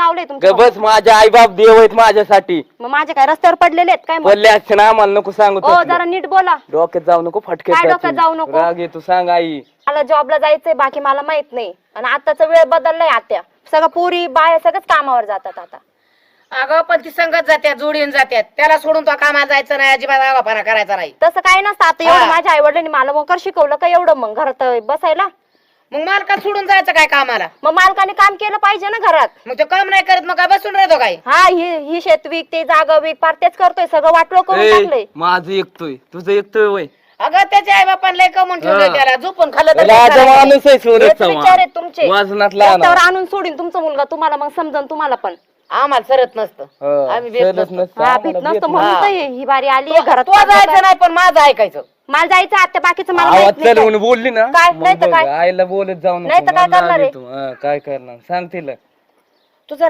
लावले तुमच्या बस माझे आई बाप देव आहेत माझ्यासाठी. मग माझे काय रस्त्यावर पडलेले आहेत काय मग? पडले असते ना आम्हाला नको सांगू ओ तसलं. जरा नीट बोला. डोक्यात जाऊ नको फटके काय डोक्यात जाऊ नको? राग येतो सांग आई. मला जॉबला जायचंय बाकी मला माहित नाही आणि आताचा वेळ बदललाय आत्या. सगळं पुरी बाया सगळंच कामावर जातात आता. अगं पण ती संगत जात्यात जोडीन जात्यात त्याला सोडून तो कामाला जायचं नाही अजिबात आवाफाना करायचा नाही. तसं काय नसतं आता एवढं माझ्या आई वडिलांनी मला मोकर शिकवलं का एवढं मग घरात बसायला. मग मालका सोडून जायचं काय कामाला? मग मालकाने काम केलं पाहिजे ना घरात. मग तो काम नाही करत मग काय बसून राहतो काय? हा ही शेत विक ते जागा विक पार तेच करतोय सगळं वाटलं करून टाकलंय. माझं एकतोय तुझं एकतोय वय. अगं त्याच्या आई बापांना कमवून ठेवलं त्याला झोपून खाल्लं तर राजा माणूस आहे सोन्याचा हेच विचार आहेत तुमचे. वाजनात लहान रस्त्यावर आणून सोडीन तुमचा मुलगा तुम्हाला मग समजन तुम्हाला पण. आम्हाला सरत नसतं आम्ही भेट नसतो. हा भीत नसतं म्हणून तर ही बारी आली घरात. तो जायचं नाही पण माझं ऐकायचं. मला जायचं आत्या बाकीचं मला माहित आवाज नाही काय. चढवून बोलली ना काय? मग नाही तर बघ, काय? आईला बोलत जाऊ नको. नाही तर काय मला करणार आहे? राग येतो. काय करणार सांग तिला.